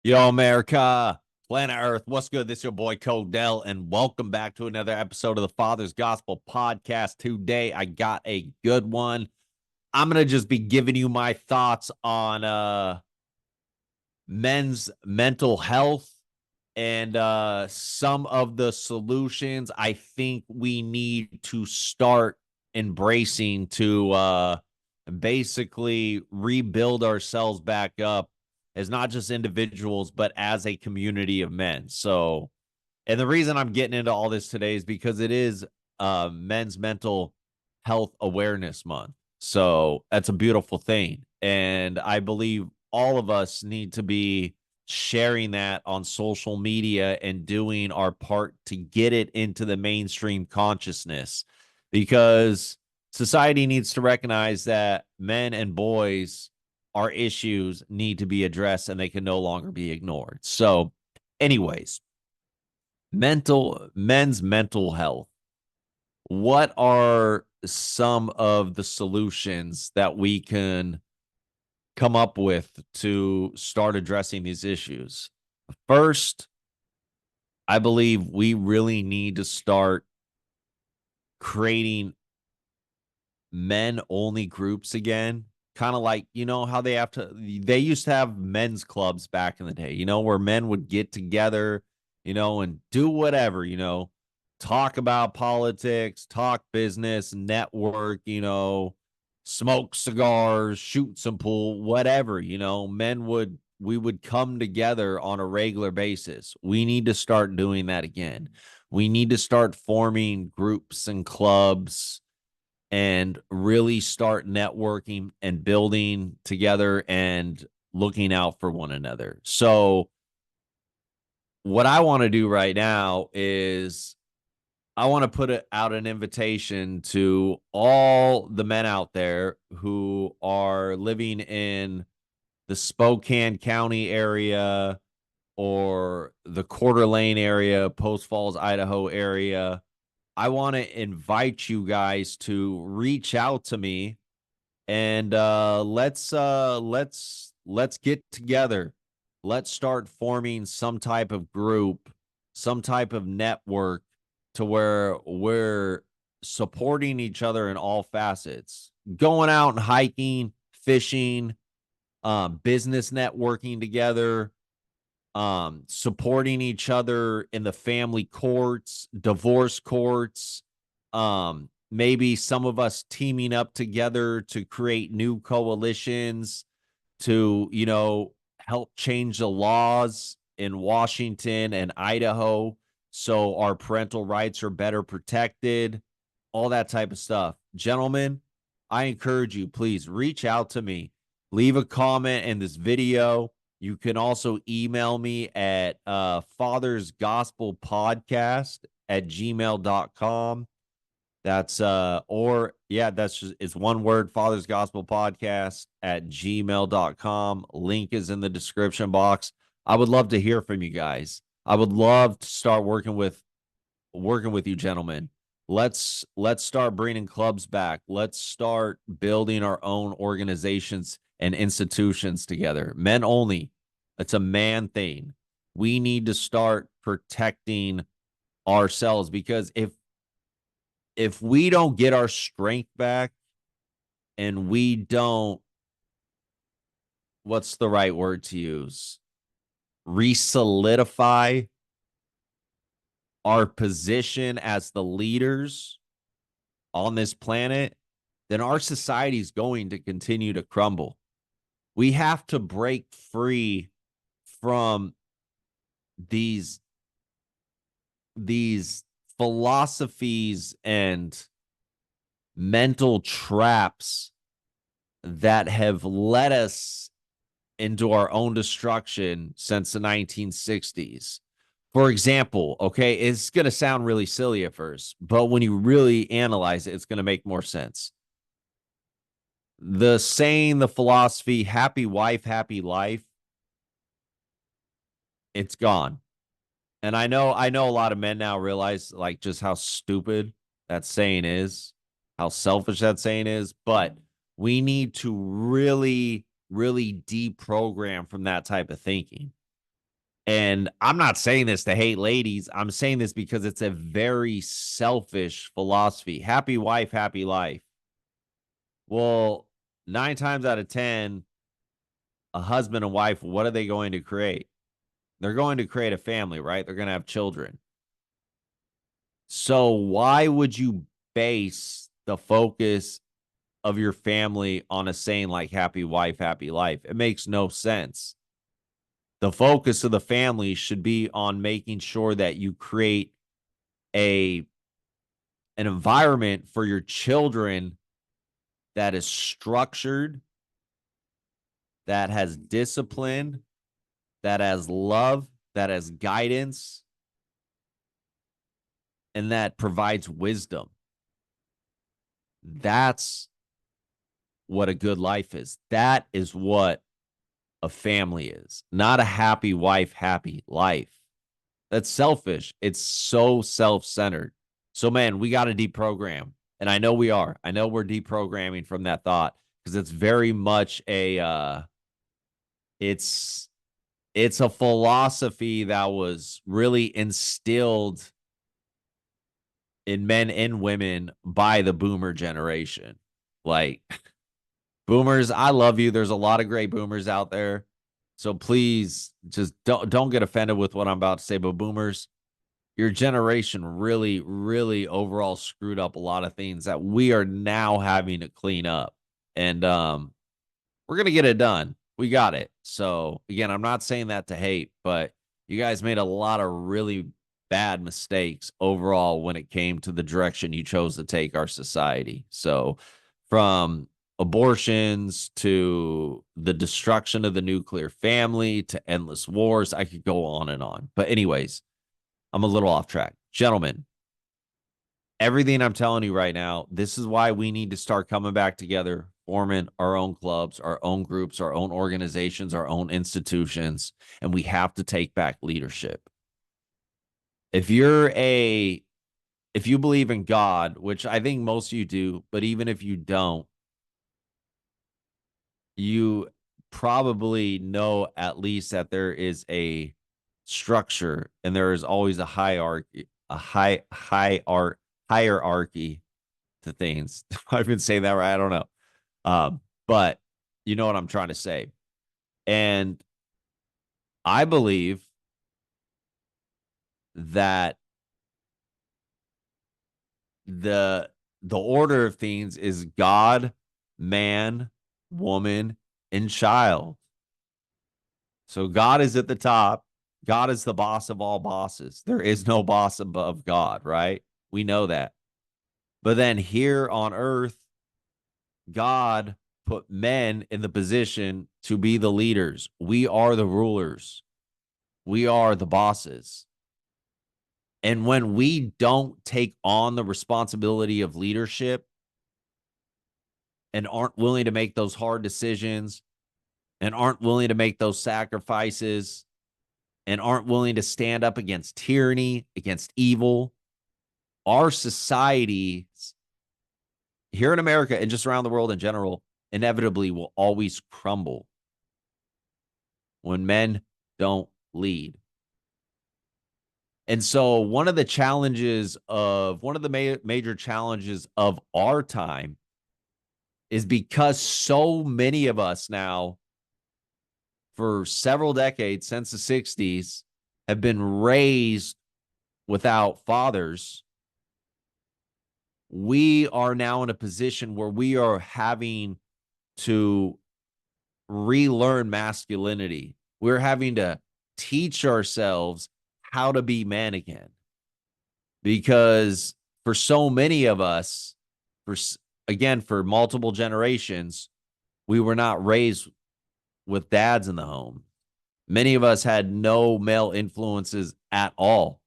Yo, America, planet Earth, what's good? This is your boy Codell, and welcome back to another episode of the Father's Gospel Podcast. Today, I got a good one. I'm gonna just be giving you my thoughts on men's mental health and some of the solutions I think we need to start embracing to basically rebuild ourselves back up as not just individuals, but as a community of men. So, and the reason I'm getting into all this today is because it is Men's Mental Health Awareness Month. So that's a beautiful thing. And I believe all of us need to be sharing that on social media and doing our part to get it into the mainstream consciousness because society needs to recognize that men and boys, our issues need to be addressed and they can no longer be ignored. So, anyways, men's mental health. What are some of the solutions that we can come up with to start addressing these issues? First, I believe we really need to start creating men only groups again. Kind of like, how they used to have men's clubs back in the day, where men would get together, and do whatever, talk about politics, talk business, network, smoke cigars, shoot some pool, whatever, we would come together on a regular basis. We need to start doing that again. We need to start forming groups and clubs and really start networking and building together and looking out for one another. So, what I want to do right now is I want to out an invitation to all the men out there who are living in the Spokane County area or the Coeur d'Alene area, Post Falls, Idaho area. I want to invite you guys to reach out to me and let's get together. Let's start forming some type of group, some type of network to where we're supporting each other in all facets. Going out and hiking, fishing, business networking together, supporting each other in the family courts, divorce courts, maybe some of us teaming up together to create new coalitions to, help change the laws in Washington and Idaho so our parental rights are better protected, all that type of stuff. Gentlemen, I encourage you, please reach out to me. Leave a comment in this video. You can also email me at fathersgospelpodcast@gmail.com. That's that's just, it's one word, fathersgospelpodcast@gmail.com. Link is in the description box. I would love to hear from you guys. I would love to start working with you gentlemen. Let's start bringing clubs back. Let's start building our own organizations and institutions together. Men only. It's a man thing. We need to start protecting ourselves because if we don't get our strength back and we don't, what's the right word to use? Re-solidify our position as the leaders on this planet, then our society is going to continue to crumble. We have to break free from these philosophies and mental traps that have led us into our own destruction since the 1960s. For example, okay, it's going to sound really silly at first, but when you really analyze it, it's going to make more sense. The saying, the philosophy, happy wife, happy life, it's gone. And I know a lot of men now realize like just how stupid that saying is, how selfish that saying is, but we need to really, really deprogram from that type of thinking. And I'm not saying this to hate ladies. I'm saying this because it's a very selfish philosophy. Happy wife, happy life. Well, 9 times out of 10, a husband and wife, what are they going to create? They're going to create a family, right? They're going to have children. So why would you base the focus of your family on a saying like happy wife, happy life? It makes no sense. The focus of the family should be on making sure that you create a an environment for your children that is structured, that has discipline, that has love, that has guidance, and that provides wisdom. That's what a good life is. That is what a family is, not a happy wife, happy life. That's selfish. It's so self-centered. So, man, we got to deprogram. And I know we are. I know we're deprogramming from that thought because it's very much it's it's a philosophy that was really instilled in men and women by the boomer generation. Like, boomers, I love you. There's a lot of great boomers out there. So please just don't get offended with what I'm about to say, but boomers, your generation really, really overall screwed up a lot of things that we are now having to clean up. And we're gonna get it done. We got it. So again, I'm not saying that to hate, but you guys made a lot of really bad mistakes overall when it came to the direction you chose to take our society. So from abortions to the destruction of the nuclear family to endless wars, I could go on and on. But anyways, I'm a little off track. Gentlemen, everything I'm telling you right now, this is why we need to start coming back together, forming our own clubs, our own groups, our own organizations, our own institutions, and we have to take back leadership. If you believe in God, which I think most of you do, but even if you don't, you probably know at least that there is a structure and there is always a hierarchy, hierarchy to things. I've been saying that right. I don't know. But you know what I'm trying to say. And I believe that the order of things is God, man, woman, and child. So God is at the top. God is the boss of all bosses. There is no boss above God, right? We know that. But then here on earth, God put men in the position to be the leaders. We are the rulers. We are the bosses. And when we don't take on the responsibility of leadership and aren't willing to make those hard decisions and aren't willing to make those sacrifices and aren't willing to stand up against tyranny, against evil, our society here in America and just around the world in general inevitably will always crumble when men don't lead. And so one of the major challenges of our time is because so many of us now for several decades since the 60s have been raised without fathers. We are now in a position where we are having to relearn masculinity. We're having to teach ourselves how to be men again. Because for so many of us, for multiple generations, we were not raised with dads in the home. Many of us had no male influences at all.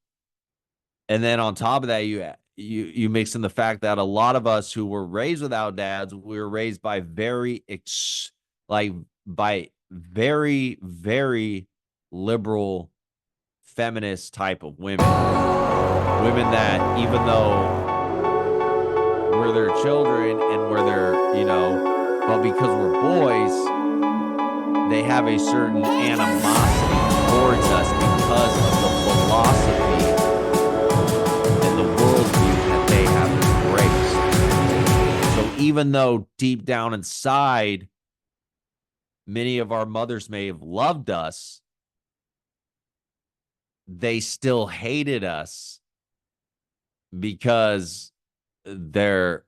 And then on top of that, you mix in the fact that a lot of us who were raised without dads, we were raised by very very liberal feminist type of women that even though we're their children and we're their, but because we're boys, they have a certain animosity towards us because of the philosophy and the worldview that they have embraced. So even though deep down inside, many of our mothers may have loved us, they still hated us because they're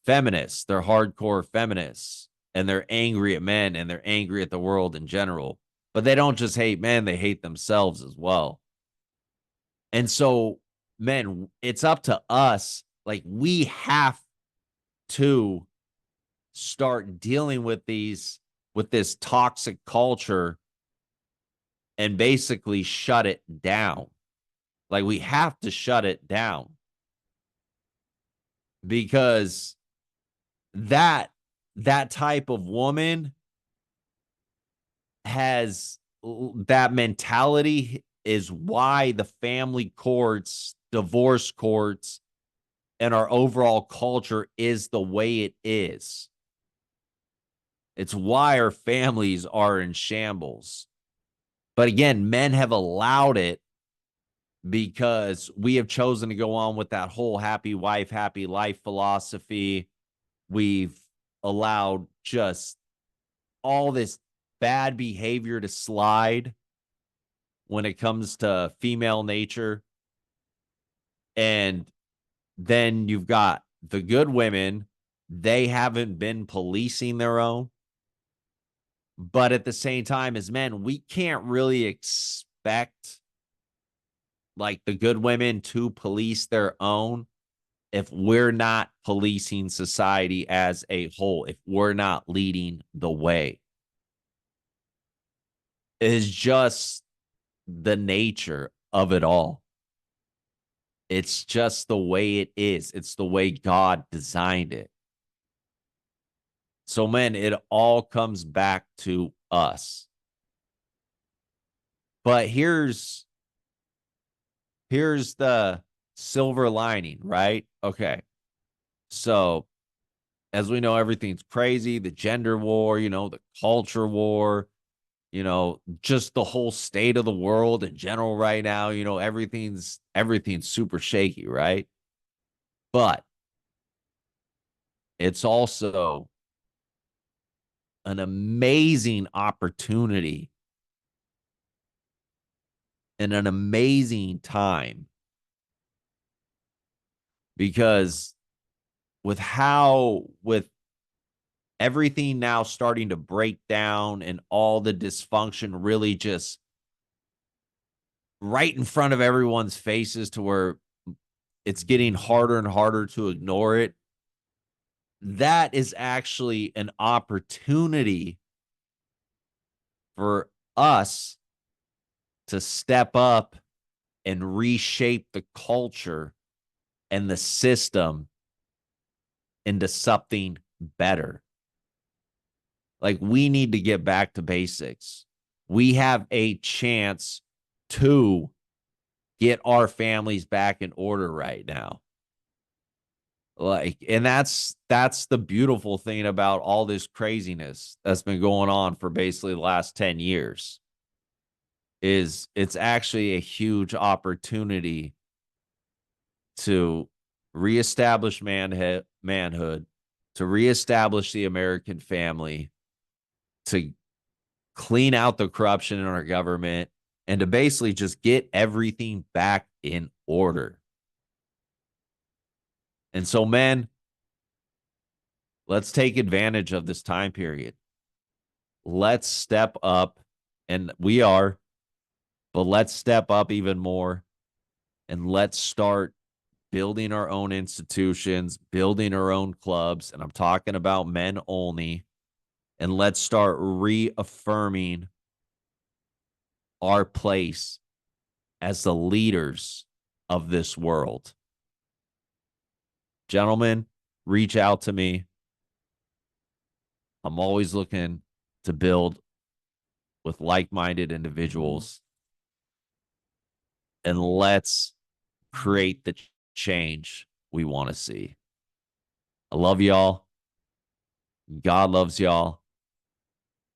feminists, they're hardcore feminists, and they're angry at men and they're angry at the world in general. But they don't just hate men, they hate themselves as well. And so, men, it's up to us. Like, we have to start dealing with this toxic culture and basically shut it down. Like, we have to shut it down because that type of woman has that mentality is why the family courts, divorce courts, and our overall culture is the way it is. It's why our families are in shambles. But again, men have allowed it because we have chosen to go on with that whole happy wife, happy life philosophy. We've allowed just all this bad behavior to slide when it comes to female nature. And then you've got the good women. They haven't been policing their own. But at the same time, as men, we can't really expect like the good women to police their own if we're not policing society as a whole, if we're not leading the way. It is just the nature of it all. It's just the way it is. It's the way God designed it. So, man, it all comes back to us. But here's the silver lining, right? Okay. So, as we know, everything's crazy, the gender war, the culture war, just the whole state of the world in general right now, everything's super shaky, right? But it's also an amazing opportunity and an amazing time because with everything now starting to break down and all the dysfunction really just right in front of everyone's faces to where it's getting harder and harder to ignore it. That is actually an opportunity for us to step up and reshape the culture and the system into something better. Like, we need to get back to basics. We have a chance to get our families back in order right now. Like, and that's the beautiful thing about all this craziness that's been going on for basically the last 10 years is it's actually a huge opportunity to reestablish manhood, to reestablish the American family, to clean out the corruption in our government, and to basically just get everything back in order. And so, men, let's take advantage of this time period. Let's step up, and we are, but let's step up even more, and let's start building our own institutions, building our own clubs, and I'm talking about men only, and let's start reaffirming our place as the leaders of this world. Gentlemen, reach out to me. I'm always looking to build with like-minded individuals, and let's create the change we want to see. I love y'all. God loves y'all.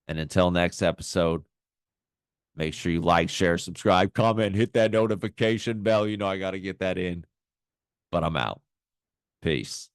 And until next episode, Make sure you like, share, subscribe, comment, hit that notification bell. You know, I got to get that in, but I'm out. Peace.